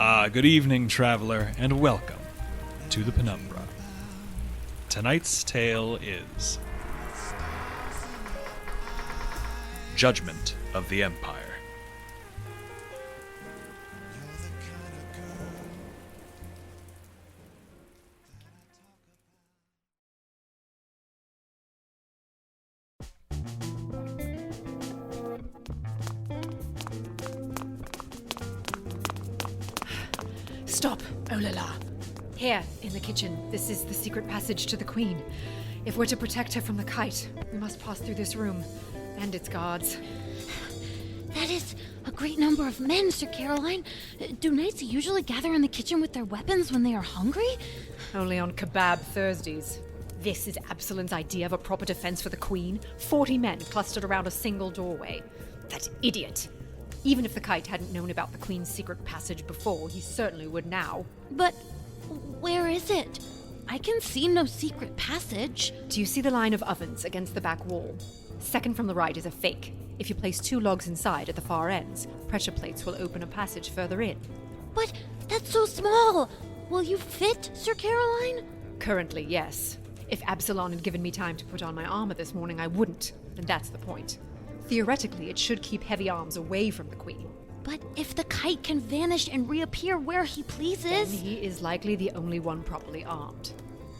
Good evening, traveler, and welcome to the Penumbra. Tonight's tale is Judgment of the Empire. Stop! Oh la la. Here, in the kitchen, this is the secret passage to the Queen. If we're to protect her from the Kite, we must pass through this room and its guards. That is a great number of men, Sir Caroline. Do knights usually gather in the kitchen with their weapons when they are hungry? Only on Kebab Thursdays. This is Absalon's idea of a proper defense for the Queen. 40 men clustered around a single doorway. That idiot! Even if the Kite hadn't known about the Queen's secret passage before, he certainly would now. But where is it? I can see no secret passage. Do you see the line of ovens against the back wall? Second from the right is a fake. If you place 2 logs inside at the far ends, pressure plates will open a passage further in. But that's so small! Will you fit, Sir Caroline? Currently, yes. If Absalon had given me time to put on my armor this morning, I wouldn't. And that's the point. Theoretically, it should keep heavy arms away from the Queen. But if the Kite can vanish and reappear where he pleases... Then he is likely the only one properly armed.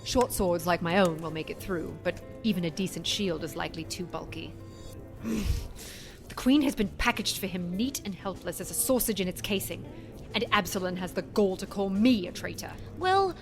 Short swords like my own will make it through, but even a decent shield is likely too bulky. The Queen has been packaged for him neat and helpless as a sausage in its casing, and Absalon has the gall to call me a traitor. Well,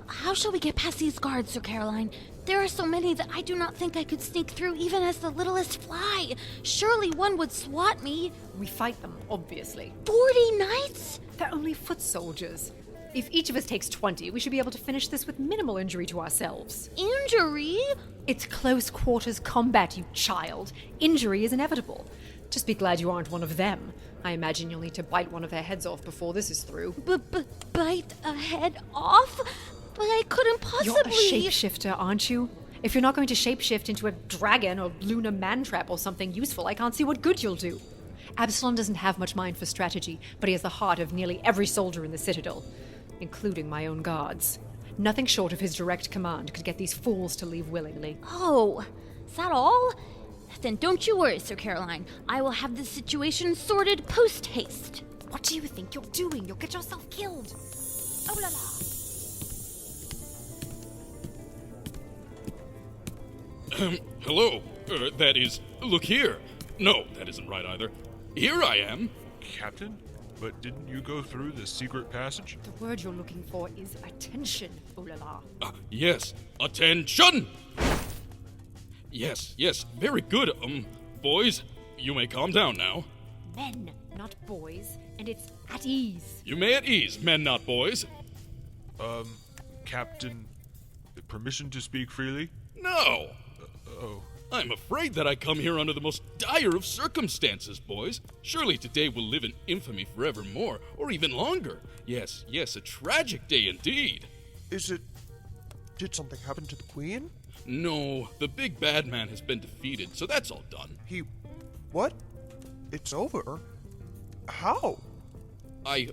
how shall we get past these guards, Sir Caroline? There are so many that I do not think I could sneak through even as the littlest fly. Surely one would swat me. We fight them, obviously. 40 knights? They're only foot soldiers. If each of us takes 20, we should be able to finish this with minimal injury to ourselves. Injury? It's close quarters combat, you child. Injury is inevitable. Just be glad you aren't one of them. I imagine you'll need to bite one of their heads off before this is through. Bite a head off? But I couldn't possibly... You're a shapeshifter, aren't you? If you're not going to shapeshift into a dragon or lunar man-trap or something useful, I can't see what good you'll do. Absalon doesn't have much mind for strategy, but he has the heart of nearly every soldier in the Citadel, including my own guards. Nothing short of his direct command could get these fools to leave willingly. Oh, is that all? Then don't you worry, Sir Caroline. I will have this situation sorted post-haste. What do you think you're doing? You'll get yourself killed. Oh la la. Hello. That is... Look here. No, that isn't right either. Here I am. Captain? But didn't you go through the secret passage? The word you're looking for is attention, oh la la. Yes. Attention! Yes, very good. Boys, you may calm down now. Men, not boys, and it's at ease. You may at ease, men, not boys. Captain, permission to speak freely? No. Oh. I'm afraid that I come here under the most dire of circumstances, boys. Surely today will live in infamy forevermore, or even longer. Yes, a tragic day indeed. Did something happen to the Queen? No, the big bad man has been defeated, so that's all done. What? It's over? How? I,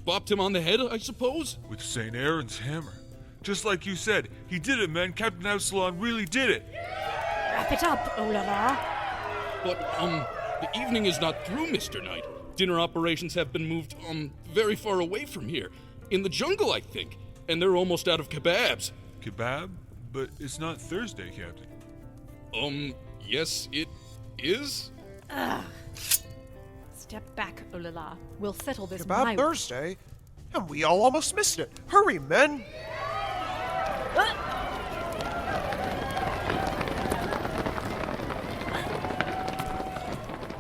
bopped him on the head, I suppose? With St. Aaron's hammer. Just like you said, he did it, man. Captain Absalon really did it. Wrap it up, oh la la. But, the evening is not through, Mr. Knight. Dinner operations have been moved, very far away from here. In the jungle, I think. And they're almost out of kebabs. Kebab? But it's not Thursday, Captain. Yes, it is? Step back, oh la la. We'll settle this Kebab Thursday? And we all almost missed it. Hurry, men!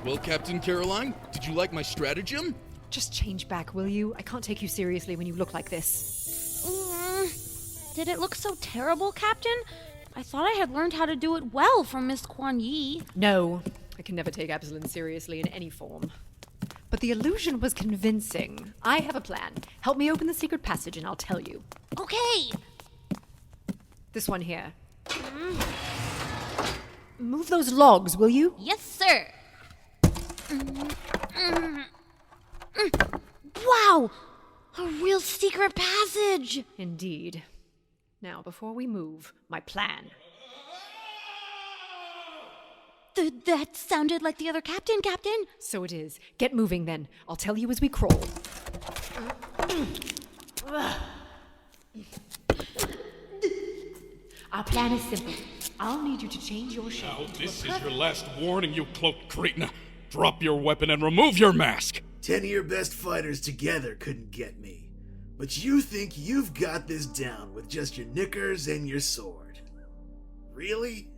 Well, Captain Caroline, did you like my stratagem? Just change back, will you? I can't take you seriously when you look like this. Did it look so terrible, Captain? I thought I had learned how to do it well from Miss Kuan Yi. No, I can never take Absalon seriously in any form. But the illusion was convincing. I have a plan. Help me open the secret passage and I'll tell you. Okay. This one here. Move those logs, will you? Yes, sir. Wow! A real secret passage! Indeed. Now, before we move, my plan. That sounded like the other captain, Captain. So it is. Get moving then. I'll tell you as we crawl. Our plan is simple. I'll need you to change your shape. Now, this is your last warning, you cloaked cretin. Drop your weapon and remove your mask. 10 of your best fighters together couldn't get me. But you think you've got this down with just your knickers and your sword. Really?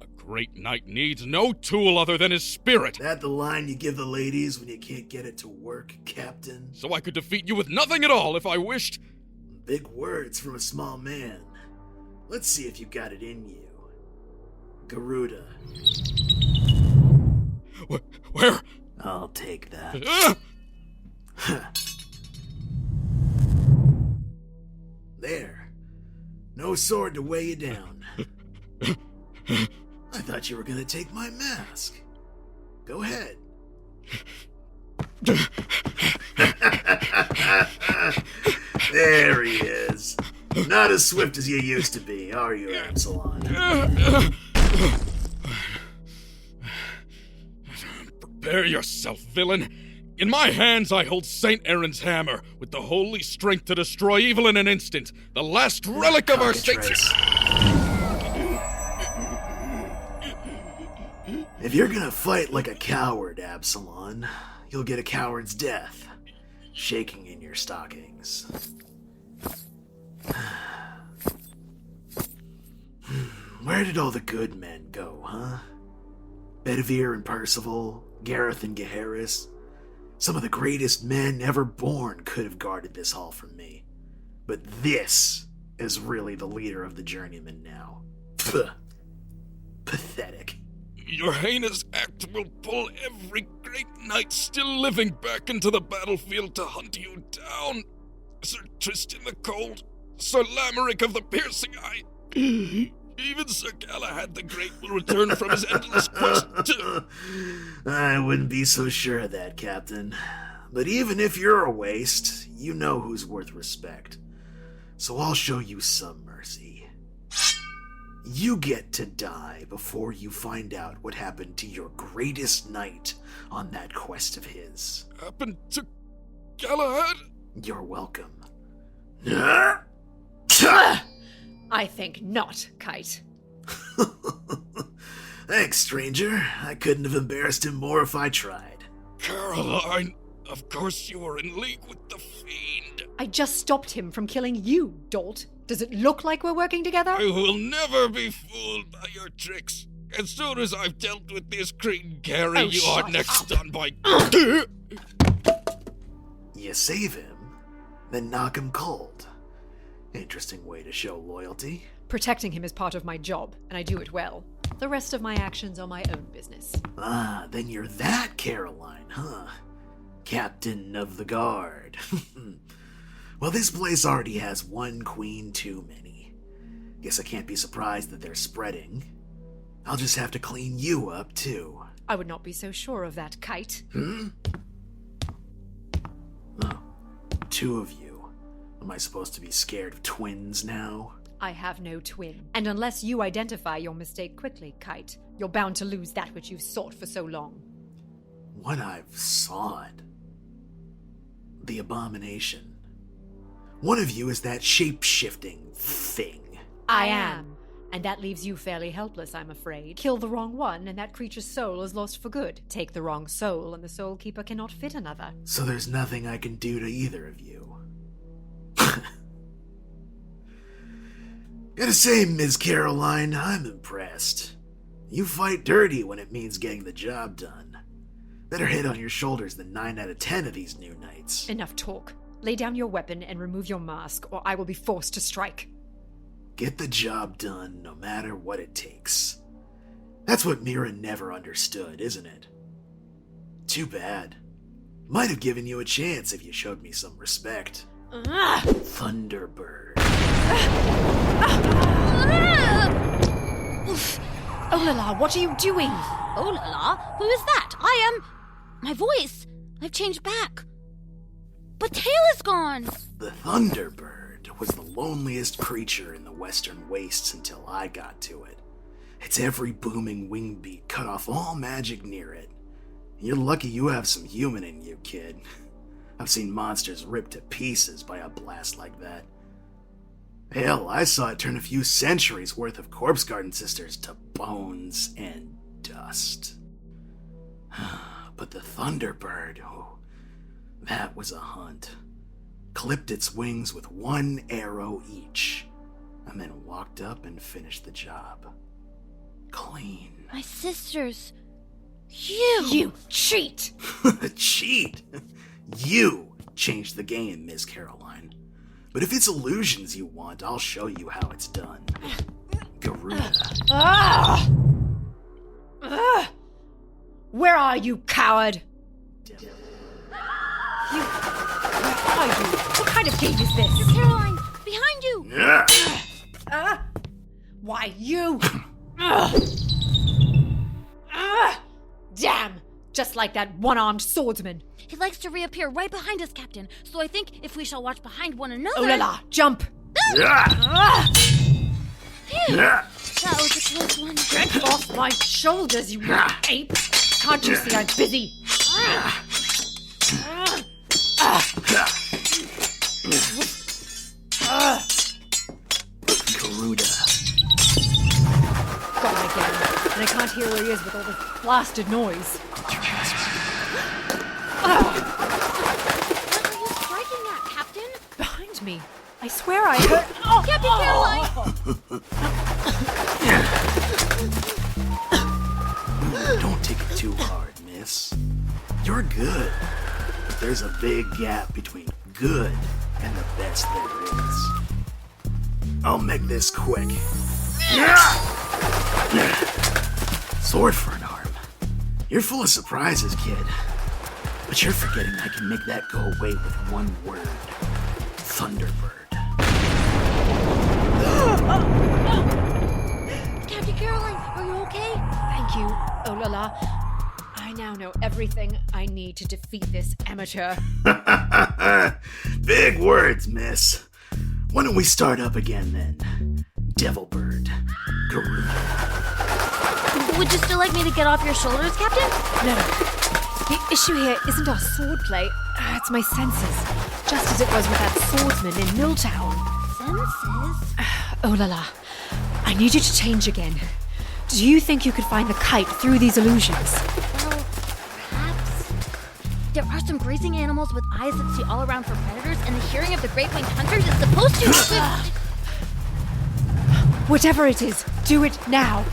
A great knight needs no tool other than his spirit. That the line you give the ladies when you can't get it to work, Captain? So I could defeat you with nothing at all if I wished. Big words from a small man. Let's see if you got it in you. Garuda. Where? I'll take that. There. No sword to weigh you down. I thought you were gonna take my mask. Go ahead. There he is. Not as swift as you used to be, are you, Absalon? Prepare yourself, villain. In my hands I hold Saint Aaron's hammer, with the holy strength to destroy evil in an instant, the last relic of our saints. If you're gonna fight like a coward, Absalon, you'll get a coward's death. Shaking in your stockings. Where did all the good men go, huh? Bedivere and Percival, Gareth and Gaheris. Some of the greatest men ever born could have guarded this hall from me. But this is really the leader of the journeymen now. Pugh. Pathetic. Your heinous act will pull every great knight still living back into the battlefield to hunt you down. Sir Tristan the Cold, Sir Lamerick of the Piercing Eye. Even Sir Galahad the Great will return from his endless quest to... I wouldn't be so sure of that, Captain. But even if you're a waste, you know who's worth respect. So I'll show you some mercy. You get to die before you find out what happened to your greatest knight on that quest of his. Happened to Galahad? You're welcome. I think not, Kite. Thanks, stranger. I couldn't have embarrassed him more if I tried. Caroline, of course you were in league with the Fiend. I just stopped him from killing you, dolt. Does it look like we're working together? I will never be fooled by your tricks. As soon as I've dealt with this cretin Gary, Oh, you are shut next up. on by... You save him, then knock him cold. Interesting way to show loyalty. Protecting him is part of my job, and I do it well. The rest of my actions are my own business. Ah, then you're that Caroline, huh? Captain of the Guard. Well, this place already has one queen too many. Guess I can't be surprised that they're spreading. I'll just have to clean you up, too. I would not be so sure of that, Kite. Oh, two of you. Am I supposed to be scared of twins now? I have no twin. And unless you identify your mistake quickly, Kite, you're bound to lose that which you've sought for so long. What I've sought? The abomination. One of you is that shape-shifting thing. I am. And that leaves you fairly helpless, I'm afraid. Kill the wrong one, and that creature's soul is lost for good. Take the wrong soul, and the soul keeper cannot fit another. So there's nothing I can do to either of you. Gotta say, Ms. Caroline, I'm impressed. You fight dirty when it means getting the job done. Better head on your shoulders than 9 out of 10 of these new knights. Enough talk. Lay down your weapon and remove your mask, or I will be forced to strike. Get the job done no matter what it takes. That's what Mira never understood, isn't it? Too bad. Might have given you a chance if you showed me some respect. Thunderbird. Oh la la, what are you doing? Oh la la, who is that? My voice. I've changed back. But Tail is gone! The Thunderbird was the loneliest creature in the western wastes until I got to it. Its every booming wing beat cut off all magic near it. You're lucky you have some human in you, kid. I've seen monsters ripped to pieces by a blast like that. Hell, I saw it turn a few centuries worth of Corpse Garden sisters to bones and dust. But the Thunderbird, oh, that was a hunt. Clipped its wings with one arrow each, and then walked up and finished the job. Clean. My sisters. You cheat! Cheat? You changed the game, Miss Caroline. But if it's illusions you want, I'll show you how it's done. Garuda. Where are you, coward? Where are you? What kind of game is this? Caroline, behind you! Why, you? Damn! Just like that one-armed swordsman. He likes to reappear right behind us, Captain. So I think if we shall watch behind one another... Oh la la! Jump! Phew, that was a close one. Get off my shoulders, you ape! Can't you see I'm busy? Garuda. Gone again. And I can't hear where he is with all this blasted noise. What are you striking at, Captain? Behind me. I swear I heard... Oh, Captain Caroline! Don't take it too hard, miss. You're good. But there's a big gap between good and the best there is. I'll make this quick. Sword for an arm. You're full of surprises, kid. But you're forgetting I can make that go away with one word. Thunderbird. Captain Caroline, are you okay? thank you, oh la la. I now know everything I need to defeat this amateur. Big words, miss. Why don't we start up again then? Devilbird. Garuda. Would you still like me to get off your shoulders, Captain? No. The issue here isn't our swordplay. It's my senses. Just as it was with that swordsman in Milltown. Senses? Oh la la. I need you to change again. Do you think you could find the kite through these illusions? Well, perhaps. There are some grazing animals with eyes that see all around for predators, and the hearing of the great-winged hunters is supposed to... Whatever it is, do it now.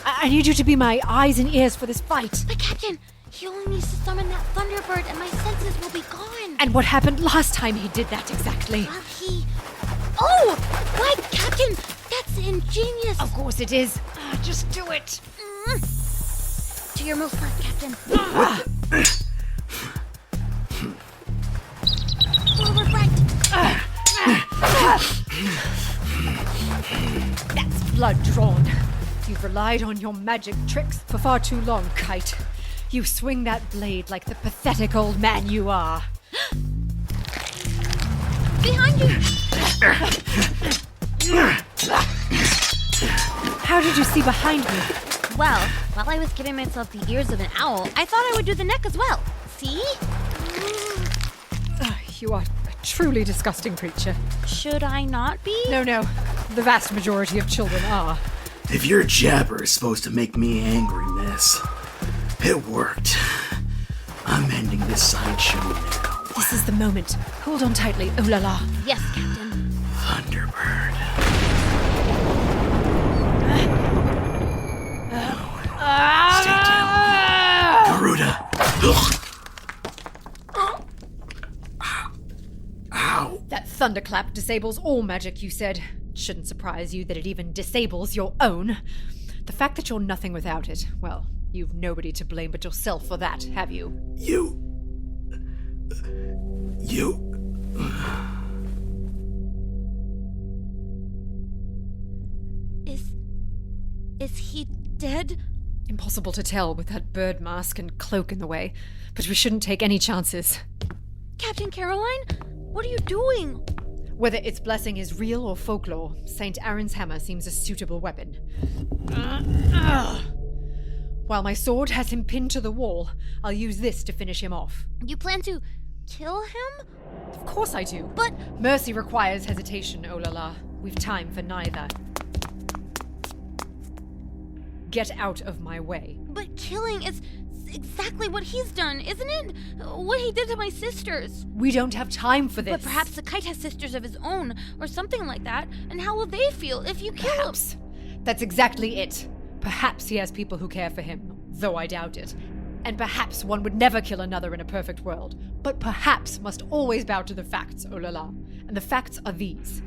I need you to be my eyes and ears for this fight. But Captain, he only needs to summon that Thunderbird and my senses will be gone. And what happened last time he did that exactly? Well, he... Oh! Why, Captain, that's ingenious. Of course it is. Just do it. To your move first, Captain. Forward right. That's blood drawn. You've relied on your magic tricks for far too long, Kite. You swing that blade like the pathetic old man you are. Behind you. How did you see behind me? Well, while I was giving myself the ears of an owl, I thought I would do the neck as well. See? You are a truly disgusting creature. Should I not be? No. The vast majority of children are. If your jabber is supposed to make me angry, miss, it worked. I'm ending this sideshow now. This is the moment. Hold on tightly, oh la la. Yes, Captain. Thunderbird. Stay down. Garuda. Ow. That thunderclap disables all magic, you said. Shouldn't surprise you that it even disables your own. The fact that you're nothing without it, well, you've nobody to blame but yourself for that, have you? You. Is he dead? Impossible to tell with that bird mask and cloak in the way, but we shouldn't take any chances. Captain Caroline, what are you doing? Whether its blessing is real or folklore, St. Aaron's hammer seems a suitable weapon. While my sword has him pinned to the wall, I'll use this to finish him off. You plan to kill him? Of course I do. But Mercy requires hesitation, Olala. We've time for neither. Get out of my way. But killing is exactly what he's done, isn't it? What he did to my sisters. We don't have time for this. But perhaps the Kite has sisters of his own, or something like that, and how will they feel if you kill him? Perhaps. That's exactly it. Perhaps he has people who care for him, though I doubt it. And perhaps one would never kill another in a perfect world. But perhaps must always bow to the facts, Olala. And the facts are these.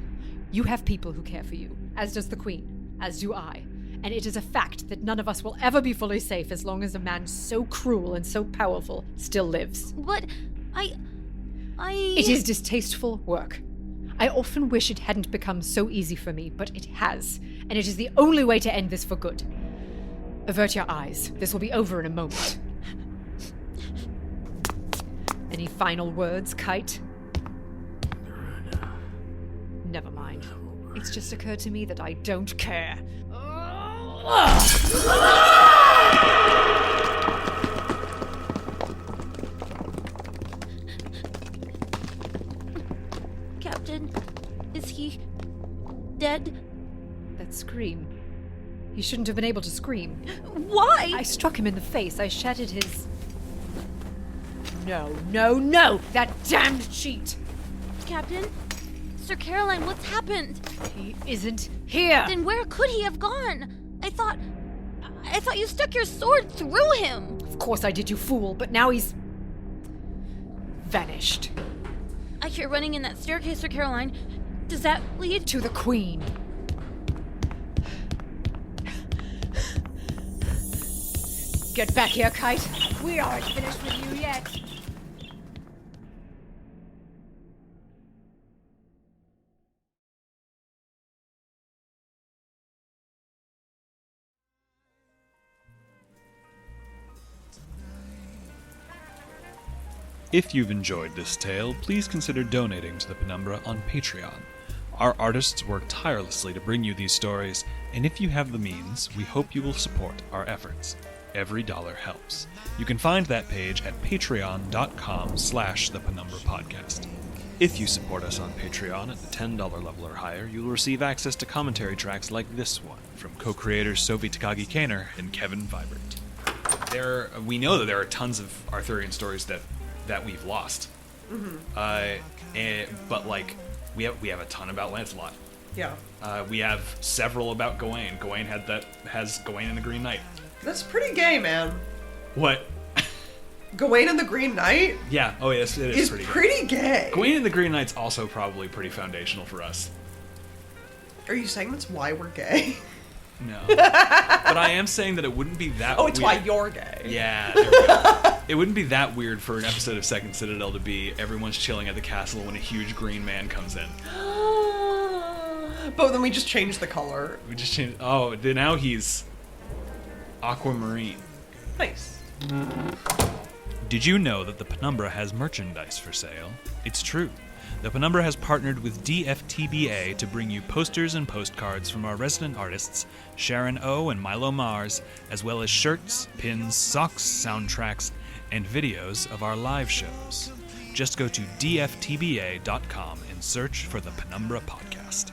You have people who care for you, as does the Queen, as do I. And it is a fact that none of us will ever be fully safe as long as a man so cruel and so powerful still lives. But It is distasteful work. I often wish it hadn't become so easy for me, but it has. And it is the only way to end this for good. Avert your eyes. This will be over in a moment. Any final words, Kite? Never mind. It's just occurred to me that I don't care. Captain, is he dead? That scream. He shouldn't have been able to scream. Why? I struck him in the face. I shattered his... No! That damned cheat! Captain? Sir Caroline, what's happened? He isn't here! Then where could he have gone? I thought you stuck your sword through him! Of course I did, you fool, but now he's... vanished. I hear running in that staircase, Sir Caroline. Does that lead To the Queen. Get back here, Kite. We aren't finished with you yet. If you've enjoyed this tale, please consider donating to the Penumbra on Patreon. Our artists work tirelessly to bring you these stories, and if you have the means, we hope you will support our efforts. Every dollar helps. You can find that page at patreon.com/thpenumbrapodcast. If you support us on Patreon at the $10 level or higher, you will receive access to commentary tracks like this one from co-creators Sophie Takagi Kaner and Kevin Vibert. We know that there are tons of Arthurian stories that we've lost. But we have a ton about Lancelot. Yeah. We have several about Gawain. Gawain has Gawain and the Green Knight. That's pretty gay, man. What? Gawain and the Green Knight Yeah. Oh yes, it is is pretty gay. pretty gay. Gawain and the Green Knight's also probably pretty foundational for us. Are you saying that's why we're gay? No. But I am saying that it wouldn't be that Oh, it's weird. why you're gay. Yeah, there we go. It wouldn't be that weird for an episode of Second Citadel to be everyone's chilling at the castle when a huge green man comes in. But then we just changed the color. We just changed. Oh, now he's aquamarine. Nice. Did you know that the Penumbra has merchandise for sale? It's true. The Penumbra has partnered with DFTBA to bring you posters and postcards from our resident artists, Sharon O. and Milo Mars, as well as shirts, pins, socks, soundtracks, and videos of our live shows. Just go to dftba.com and search for the Penumbra Podcast.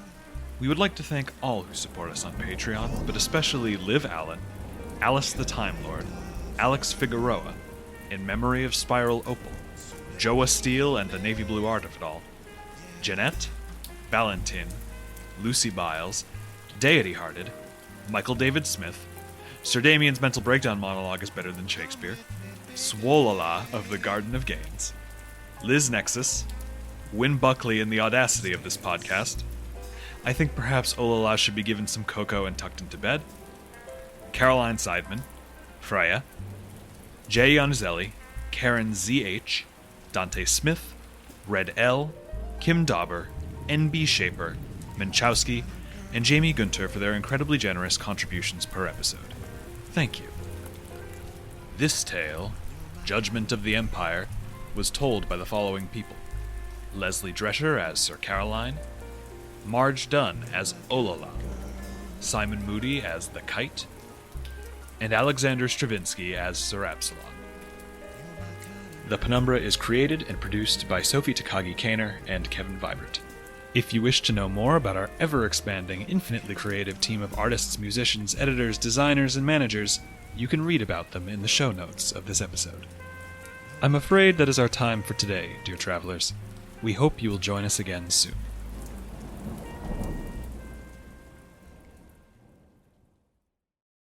We would like to thank all who support us on Patreon, but especially Liv Allen, Alice the Time Lord, Alex Figueroa, in memory of Spiral Opal, Joa Steele and the navy blue art of it all, Jeanette, Valentin, Lucy Biles, Deity Hearted, Michael David Smith, Sir Damien's mental breakdown monologue is better than Shakespeare, Swolala of the Garden of Gains, Liz Nexus, Win Buckley in the audacity of this podcast, I think perhaps Olala should be given some cocoa and tucked into bed, Caroline Seidman, Freya, Jay Yonzelli, Karen ZH, Dante Smith, Red L, Kim Dauber, NB Shaper, Minchowski, and Jamie Gunter for their incredibly generous contributions per episode. Thank you. This tale, Judgment of the Empire, was told by the following people: Leslie Drescher as Sir Caroline, Marge Dunn as Olola, Simon Moody as the Kite, and Alexander Stravinsky as Sir Absalom. The Penumbra is created and produced by Sophie Takagi Kaner and Kevin Vibert. If you wish to know more about our ever-expanding, infinitely creative team of artists, musicians, editors, designers, and managers, you can read about them in the show notes of this episode. I'm afraid that is our time for today, dear travelers. We hope you will join us again soon.